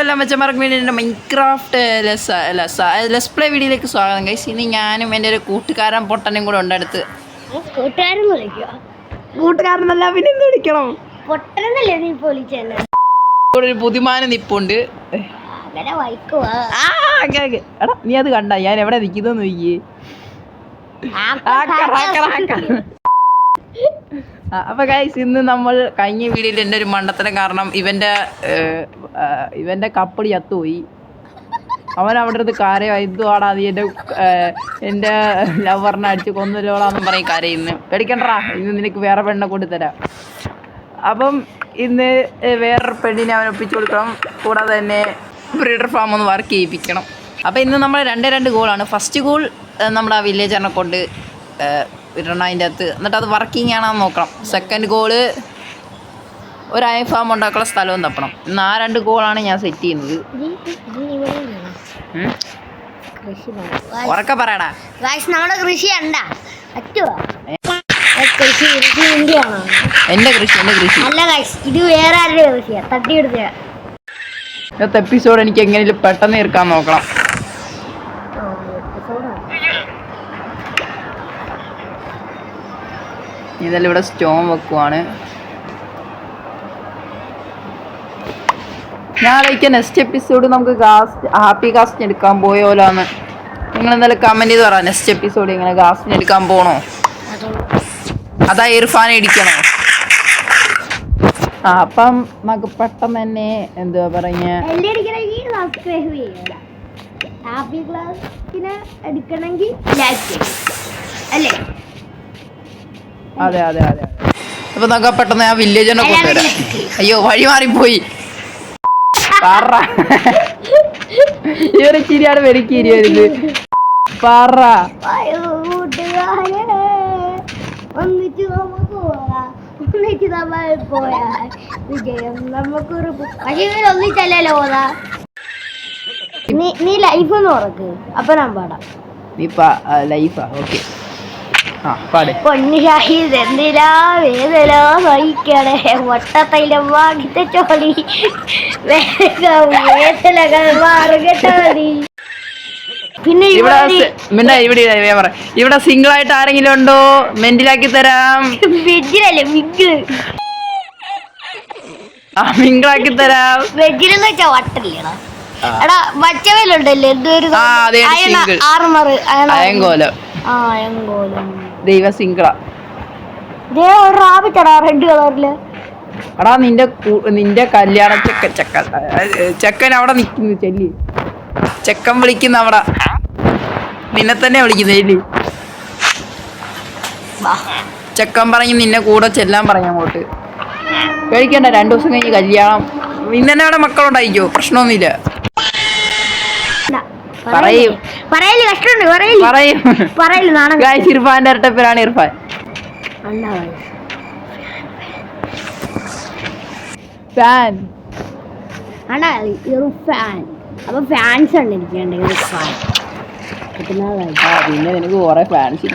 എല്ലാ മെച്ചന്മാർക്ക് വേണ്ടി എൻ്റെ മൈൻക്രാഫ്റ്റ് ലെസ് പ്ലേ വീഡിയോയിലേക്ക് സ്വാഗതം ഗൈസ്. ഇനി ഞാനും എൻ്റെ ഒരു കൂട്ടുകാരൻ പൊട്ടനും കൂടെ ഉണ്ട് അടുത്ത്. കൂട്ടുകാരനല്ല പിന്നെ എന്ത് വിളിക്കണം? ഒരു പുതിമാനം നിപ്പുണ്ട്. എടാ നീ അത് കണ്ട ഞാൻ എവിടെ നിൽക്കുന്നു നോക്കിയേ. അപ്പൊ ഗൈസ് ഇന്ന് നമ്മൾ കഴിഞ്ഞ വീഡിയോയിൽ എൻ്റെ ഒരു മണ്ടത്തരം കാരണം ഇവന്റെ കപ്പടി ചത്തുപോയി. അവൻ അവിടെ അടുത്ത് കരയോ എന്തുവാടാ നീ എൻ്റെ ലവറിനെ അടിച്ച് കൊന്നല്ലോളാന്നും പറയും കരയിന്ന്. പേടിക്കണ്ടാ, ഇന്ന് നിനക്ക് വേറെ പെണ്ണെ കൊണ്ടുതരാം. അപ്പം ഇന്ന് വേറൊരു പെണ്ണിനെ അവൻ ഒപ്പിച്ചു കൊടുക്കണം. കൂടാതെ തന്നെ ബ്രീഡർ ഫാം ഒന്ന് വർക്ക് ചെയ്യിപ്പിക്കണം. അപ്പം ഇന്ന് നമ്മൾ 2 ഗോളാണ്. ഫസ്റ്റ് ഗോൾ നമ്മുടെ ആ വില്ലേജറിനെ കൊണ്ട് ഇടണം അതിൻ്റെ അകത്ത്, എന്നിട്ട് അത് വർക്കിംഗ് ആണെന്ന് നോക്കണം. സെക്കൻഡ് ഗോള് ഒരു അയ ഫാം ഉണ്ടാക്കാനുള്ള സ്ഥലവും തപ്പണം. ഇന്ന് ആ 2 ഗോളാണ് ഞാൻ സെറ്റ് ചെയ്യുന്നത്. ഉറക്കെ പറയടാ. നമ്മുടെ കൃഷി എന്റെ കൃഷി അല്ല ഗൈസ്, ഇത് വേറെ ആരുടെ കൃഷിയാ, തട്ടിയെടുത്ത. ഇന്നത്തെ എപ്പിസോഡ് എനിക്ക് എങ്ങനെയും പെട്ടെന്ന് തീർക്കാൻ നോക്കണം. ഇതെല്ലാം ഇവിടെ സ്റ്റോൺ വെക്കുവാണ്. ഞാൻ ആലോചിക്കാം നെക്സ്റ്റ് എപ്പിസോഡ് നമുക്ക് ഹാപ്പി കാസ്റ്റിന് എടുക്കാൻ പോയോലാന്ന്. നിങ്ങൾ എന്തായാലും കമന്റ് ചെയ്ത് പറ, നെക്സ്റ്റ് എപ്പിസോഡ് ഇങ്ങനെ കാസ്റ്റിന് എടുക്കാൻ പോണോ അതാ ഇർഫാൻ ഇടിക്കണോ? അപ്പം നമുക്ക് പെട്ടെന്ന് തന്നെ എന്തുവാ പറഞ്ഞ അതെ അതെ അതെ. അപ്പൊ നമുക്ക് പെട്ടെന്ന് ആ വില്ലേജിനെ കൊണ്ടുവരാം. അയ്യോ വഴി മാറിപ്പോയി. ഇവരെ ചിരിയാണ് വെരിക്കിരി വരുന്നത്. പറ നീ ലൈഫ് ഒന്ന് ഉറക്ക്, അപ്പൊ ഞാൻ പാടാം. നീ ലൈഫാ ഓക്കെ. പൊന്നു ഷാഹിദ് എന്തിനാ വേദന സഹിക്കണേ, വട്ടത്തൈലം വാങ്ങിച്ച ചോളി വേദനകൾ മാറുകട്ടോളി. പിന്നെ ഇവിടെ സിംഗിൾ ആയിട്ട് ആരെങ്കിലും ഉണ്ടോ? മെന്റിലാക്കി തരാം. വെജിലല്ലേ മിഗ്, മിങ്കിളാക്കി തരാം. വെജിലെന്ന് വെച്ചാ വട്ടല്ലേടാ. എടാ മറ്റവയിലുണ്ടല്ലേ എന്തൊരു ദൈവ സിംഗിള റെഡ് കളറില്. എടാ നിന്റെ കല്യാണ ചെക്കൻ അവിടെ നിക്കുന്നു. ചെല്ലി ചെക്കൻ വിളിക്കുന്ന അവിടെ നിന്നെ തന്നെ വിളിക്കുന്നേ. ചെക്കൻ പറഞ്ഞ് നിന്നെ കൂടെ ചെല്ലാൻ പറഞ്ഞ അങ്ങോട്ട്. കഴിക്കണ്ട, 2 ദിവസം കഴിഞ്ഞ് കല്യാണം. ഇന്നെ അവിടെ മക്കളുണ്ടായിക്കോ, പ്രശ്നമൊന്നുമില്ല. ഇർഫാന്റെ ഇരട്ടപ്പേരാണ് ഇർഫാൻ. അപ്പൊ ഫാൻസ് ഉണ്ട് പിന്നെ നിനക്ക് കുറെ ഫാൻസ്.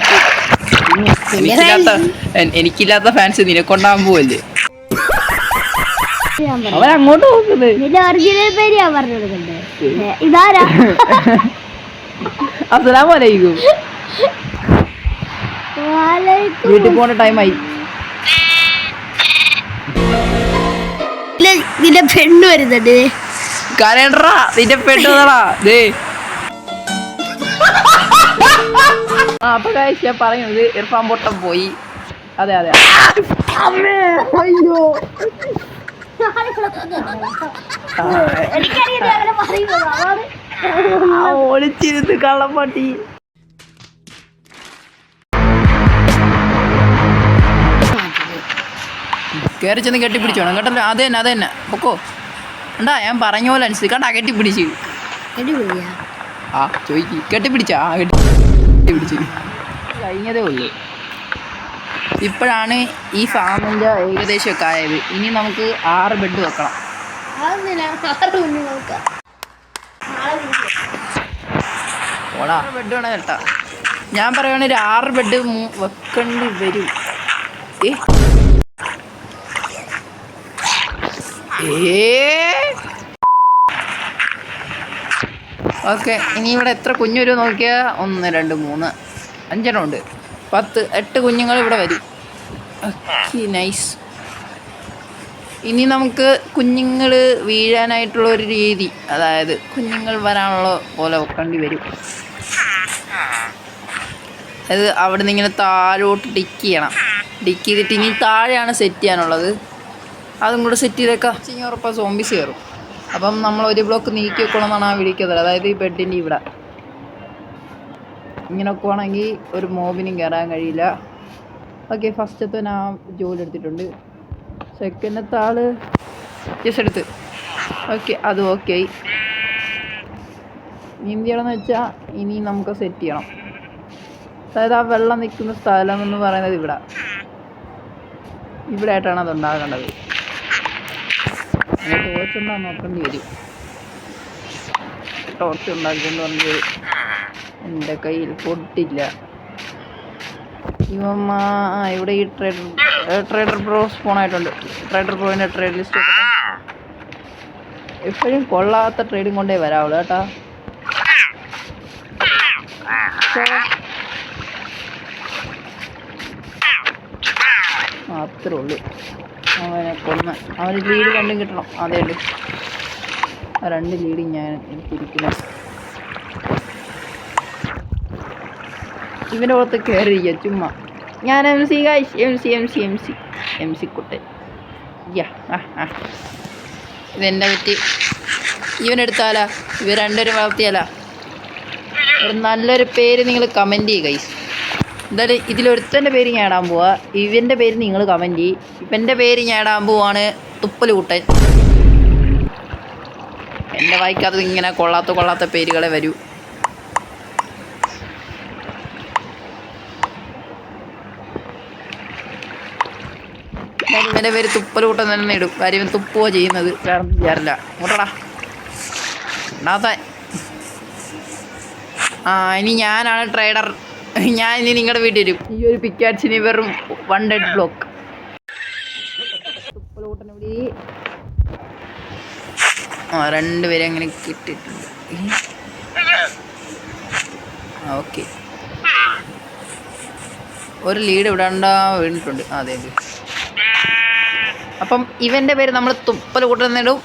എനിക്കില്ലാത്ത ഫാൻസ് നിനക്കൊണ്ടാകാൻ പോവല്ലേ? അവൻ അങ്ങോട്ട് നോക്കുന്നത്. അസ്സലാമു അലൈക്കും. വീട്ടിൽ പോണ ടൈമായി. നിന്റെ പെണ്ണ് വരുന്നുണ്ട്. കരയണ്ടാ, നിന്റെ പെണ്ണുകളാ. അപ്പൊ കാഴ്ച പറയുന്നത് ഇർഫാൻ പൊട്ടം പോയി. അതെ അതെ. അയ്യോ ഒളിച്ചിരുന്ന് കള്ളപ്പാട്ടി. കയറി ചെന്ന് കെട്ടിപ്പിടിച്ചോണം കേട്ടല്ലോ. അത് തന്നെ പൊക്കോ. ഉണ്ടാ ഞാൻ പറഞ്ഞ പോലെ അനുസരിച്ച് കണ്ടാ കെട്ടിപ്പിടിച്ച്. ചോദിക്ക് കെട്ടിപ്പിടിച്ചാ? കെട്ടിപ്പിടിച്ച് കഴിഞ്ഞതേ ഉള്ളൂ. ഇപ്പോഴാണ് ഈ ഫാമിൻ്റെ ഏകദേശമൊക്കെ ആയത്. ഇനി നമുക്ക് 6 ബെഡ് വെക്കണം. 6 ബെഡ് വേണം കേട്ടാ. ഞാൻ പറയുകയാണെങ്കിൽ 6 ബെഡ് വെക്കേണ്ടി വരും. ഓക്കെ, ഇനി ഇവിടെ എത്ര കുഞ്ഞു വരും നോക്കിയാൽ 1 2 3 5 ഉണ്ട്. 10 8 കുഞ്ഞുങ്ങൾ ഇവിടെ വരും. Okay, nice. ഇനി നമുക്ക് കുഞ്ഞുങ്ങൾ വീഴാനായിട്ടുള്ള ഒരു രീതി, അതായത് കുഞ്ഞുങ്ങൾ വരാനുള്ള പോലെ വെക്കേണ്ടി വരും. അത് അവിടെ നിന്ന് ഇങ്ങനെ താഴോട്ട് ഡിക്ക് ചെയ്യണം. ഡിക്ക് ചെയ്തിട്ട് ഇനി താഴെയാണ് സെറ്റ് ചെയ്യാനുള്ളത്. അതും കൂടെ സെറ്റ് ചെയ്തേക്കാം. ഉറപ്പാണ് സോംബീസ് കയറും. അപ്പം നമ്മൾ ഒരു ബ്ലോക്ക് നീക്കി വെക്കണമെന്നാണ് ആ വിളിക്കുന്നത്. അതായത് ഈ ബെഡിൻ്റെ ഇവിടെ ഇങ്ങനെ വെക്കുവാണെങ്കിൽ ഒരു മോബിനും കയറാൻ കഴിയില്ല. ഓക്കെ, ഫസ്റ്റത്തെ ഞാൻ ജോലി എടുത്തിട്ടുണ്ട്. സെക്കൻഡത്തെ ആള് ജസ്റ്റ് എടുത്ത്. ഓക്കെ, അത് ഓക്കെ ആയി. ഇനി എന്ത് ചെയ്യണമെന്ന് വെച്ചാൽ ഇനി നമുക്ക് സെറ്റ് ചെയ്യണം. അതായത് ആ വെള്ളം നിൽക്കുന്ന സ്ഥലം എന്ന് പറയുന്നത് ഇവിടെ ആയിട്ടാണ് അത് ഉണ്ടാകേണ്ടത്. ടോർച്ച് ഉണ്ടാകാൻ നോക്കേണ്ടി വരും. ടോർച്ച് ഉണ്ടാക്കിക്കൊണ്ട് പറഞ്ഞ് എൻ്റെ കയ്യിൽ പൊട്ടില്ല. ഇവിടെ ഈ ട്രേഡർ പ്രോ സ്പോണായിട്ടുണ്ട്. ട്രേഡർ പ്രോവിൻ്റെ ട്രേഡ് ലിസ്റ്റ് ഒക്കെ എപ്പോഴും കൊള്ളാത്ത ട്രേഡിങ് കൊണ്ടേ വരാവുള്ളൂ കേട്ടാ. അത്രേ ഉള്ളൂ. അവനെ കൊന്ന് അവന് ലീഡ് രണ്ടും കിട്ടണം. അതേ ഉള്ളൂ. ആ 2 ലീഡിങ് ഞാൻ എനിക്കിരിക്കുന്നു. ഇവൻ്റെ പുറത്ത് കയറിയിരിക്കുക ചുമ്മാ. ഞാൻ എം സി കുട്ടൻ. ഇതെൻ്റെ പറ്റി ഇവനെടുത്താലാ, ഇവർ 2 പേരും വളർത്തിയാലാ. ഒരു നല്ലൊരു പേര് നിങ്ങൾ കമൻറ്റ് ചെയ്യുക ഗൈസ്. എന്തായാലും ഇതിലൊരുത്തൻ്റെ പേര് ഞാൻ ഇടാൻ പോവാ. ഇവൻ്റെ പേര് നിങ്ങൾ കമൻറ്റ് ചെയ്യും. ഇവൻ്റെ പേര് ഞാൻ ഇടാൻ പോവാണ് തുപ്പൽ കൂട്ടൻ. എൻ്റെ വായിക്കകത്ത് ഇങ്ങനെ കൊള്ളാത്ത പേരുകളെ വരൂ. ഇവൻ്റെ പേര് തുപ്പൽ കൂട്ടൻ തന്നെ ഇടും. കാര്യം ഇവൻ തുപ്പുക ചെയ്യുന്നത്, വേറെ ഒന്നും ചെയ്യാറില്ല. കൂട്ടടാ ഉണ്ടാത്ത. ഇനി ഞാനാണ് ട്രേഡർ. ഞാൻ ഇനി നിങ്ങളുടെ വീട്ടിൽ വരും. ഈ ഒരു പിക്കാറ്റ്സിന് വെറും 1 ഡെഡ് ബ്ലോക്ക്. തുപ്പലൂട്ടനെ വിളി. 2 പേരെ അങ്ങനെ കിട്ടിയിട്ടുണ്ട്. ഓക്കെ, ഒരു ലീഡ് ഇവിടാണ്ടാ വീണിട്ടുണ്ട്. അതെ. അപ്പം ഇവൻ്റെ പേര് നമ്മൾ തുപ്പൽ കൂട്ടുന്നിടും.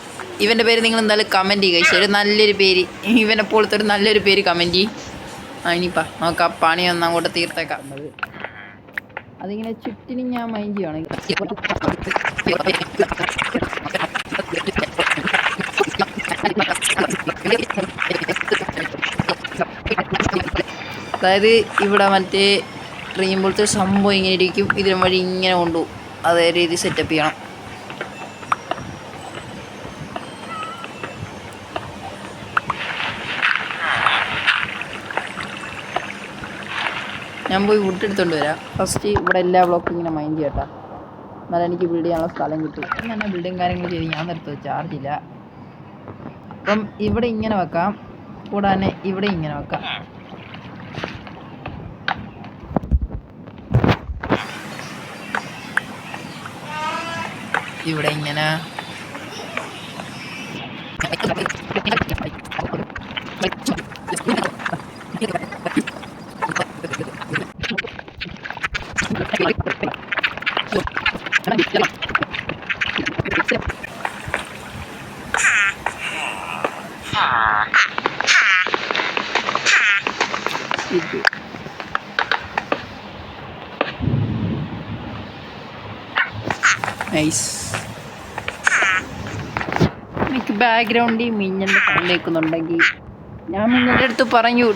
ഇവൻ്റെ പേര് നിങ്ങൾ എന്തായാലും കമൻറ്റ് ചെയ്യുക. ഒരു നല്ലൊരു പേര്, ഇവനെ പോലത്തെ ഒരു നല്ലൊരു പേര് കമൻറ്റ് ചെയ്യും. ഇനിയിപ്പോൾ നമുക്ക് ആ പണി ഒന്ന് അങ്ങോട്ട് തീർത്തേക്കാം. അതിങ്ങനെ ചുറ്റിനും ഞാൻ മൈൻഡ് ചെയ്യുകയാണെങ്കിൽ അതായത് ഇവിടെ മറ്റേ ട്രെയിൻ പോലത്തെ സംഭവം ഇങ്ങനെ ഇരിക്കും. ഇതിന് വഴി ഇങ്ങനെ കൊണ്ടുപോകും. അതേ രീതി സെറ്റപ്പ് ചെയ്യണം. ഞാൻ പോയി വുഡ് എടുത്തുകൊണ്ട് വരാം. ഫസ്റ്റ് ഇവിടെ എല്ലാ ബ്ലോക്കും ഇങ്ങനെ മൈൻഡ് ചെയ്യട്ടാ. എന്നാലും എനിക്ക് ബിൽഡ് ചെയ്യാനുള്ള സ്ഥലം കിട്ടും. അങ്ങനെ ബിൽഡിങ് കാര്യങ്ങൾ ചെയ്ത് ഞാൻ നിർത്തുക, ചാർജില്ല. അപ്പം ഇവിടെ ഇങ്ങനെ വെക്കാം. കൂടാതെ ഇവിടെ ഇങ്ങനെ വെക്കാം. ഇവിടെ ഇങ്ങനെ നൈസ്. എനിക്ക് ബാക്ക്ഗ്രൗണ്ടിൽ മിന്നലിൻ്റെ സൗണ്ട് കേൾക്കുന്നുണ്ടെങ്കിൽ ഞാൻ മിന്നലിൻ്റെ അടുത്ത് പറഞ്ഞു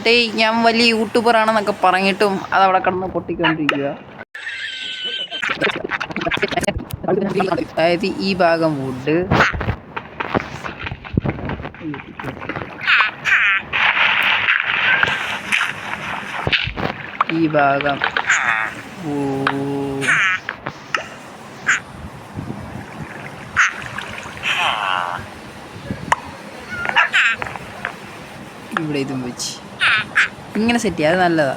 ഞാൻ വലിയ യൂട്യൂബറാണെന്നൊക്കെ പറഞ്ഞിട്ടും അതവിടെ കിടന്ന് പൊട്ടിക്കൊണ്ടിരിക്കുക. അതായത് ഈ ഭാഗം വുഡ്, ഈ ഭാഗം ഇവിടെ ഇതും വെച്ച് ഇങ്ങനെ സെറ്റ് ചെയ്യാം. അത് നല്ലതാ.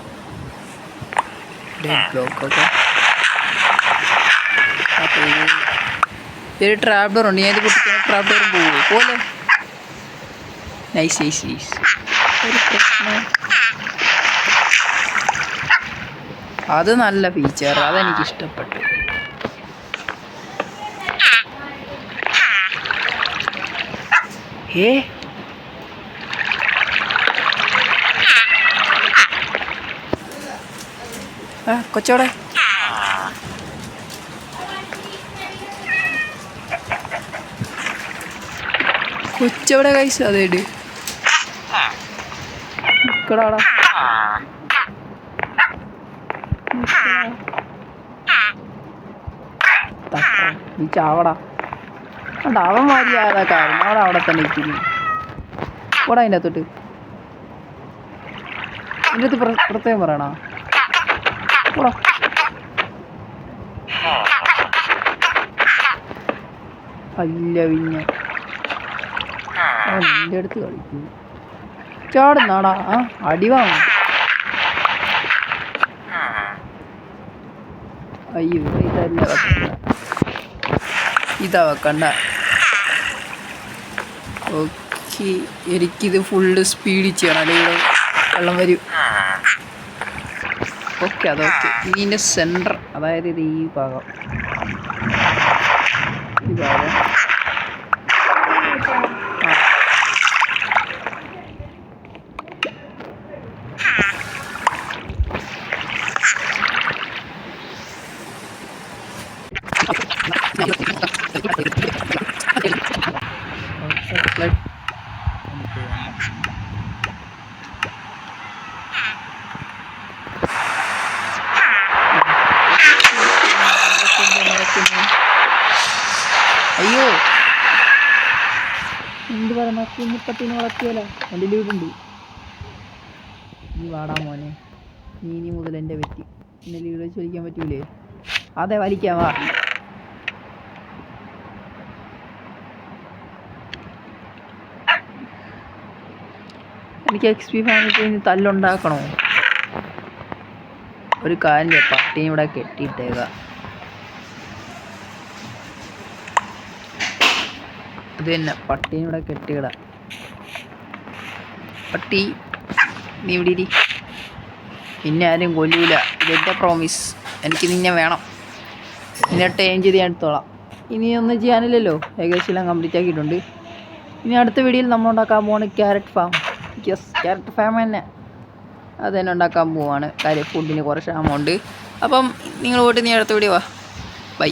ബ്ലോക്ക് ഒക്കെ ഒരു ട്രാവലർ ഉണ്ട്. ഞാൻ ഇത് കുട്ടിക്കാൻ ട്രാവലറും പോലെ. Nice nice nice. ഒരു പ്രശ്നം. അത് നല്ല ഫീച്ചർ, അതെനിക്ക് ഇഷ്ടപ്പെട്ടു. കൊച്ചോടെ കൊച്ചവിടെ കഴിച്ച അതേട് നിക്കടാടാ. നീ ചാവടാ. അവൻ മതിയാകാ കാര്യം അവിടെ തന്നെ ഇരിക്കുന്നു. കൂടാ അതിൻ്റെ അകത്തോട്ട്. ഇതിൻ്റെ അടുത്ത് പ്രത്യേകം പറയണോ? കൂടാ. അല്ല പിന്നെ നിൻ്റെ അടുത്ത് കളിക്കുന്നു. ചാടുന്നാടാ. അടിവാങ്ങ. അയ്യോ ഇതല്ല വെക്കണ്ട, ഇതാ വെക്കണ്ട. ഓക്കെ, എനിക്കിത് ഫുള്ള് സ്പീഡിൽ ചെയ്യണം, അല്ലെങ്കിൽ വെള്ളം വരും. ഓക്കെ, അതൊക്കെ. ഇതിൻ്റെ സെൻറ്റർ, അതായത് ഇത് ഈ ഭാഗം, ഈ ഭാഗം. അയ്യോ എന്ത് പറയുന്ന കുഞ്ഞിപ്പത്തിന് വളർത്തിയല്ലോ. എൻ്റെ ലീവുണ്ട്. നീ വാടാ മോനെ, നീ ഇനി മുതൽ എൻ്റെ പറ്റി എൻ്റെ ലീവ് വെച്ച് വലിക്കാൻ പറ്റൂലേ? അതെ വലിക്കാം, വാ. എനിക്ക് XP ഫാമിലിക്ക് ഇനി തല്ലുണ്ടാക്കണോ? ഒരു കാര്യം, പട്ടിയും ഇവിടെ കെട്ടിയിട്ടേക്കാം. അത് തന്നെ, പട്ടീനെ ഇവിടെ കെട്ടിയിടാം. പട്ടി നീ ഇവിടെ ഇരി. നിന്നെ ആരും കൊല്ലൂല, ഇതെൻ്റെ പ്രോമിസ്. എനിക്ക് നിന്നെ വേണം. നിന്നെ ടേം ചെയ്ത് ഞാൻ എടുത്തോളാം. ഇനി ഒന്നും ചെയ്യാനില്ലല്ലോ, ഏകദേശം എല്ലാം കംപ്ലീറ്റ് ആക്കിയിട്ടുണ്ട്. ഇനി അടുത്ത വീഡിയോയിൽ നമ്മൾ ഉണ്ടാക്കാൻ പോവാണ് carrot farm. Yes, carrot farm തന്നെ അത് തന്നെ ഉണ്ടാക്കാൻ പോവാണ്. കാര്യം ഫുഡിന് കുറച്ച് ക്ഷാമമുണ്ട്. അപ്പം നിങ്ങൾ പോയിട്ട് നീ അടുത്ത വീഡിയോ വാ. ബൈ.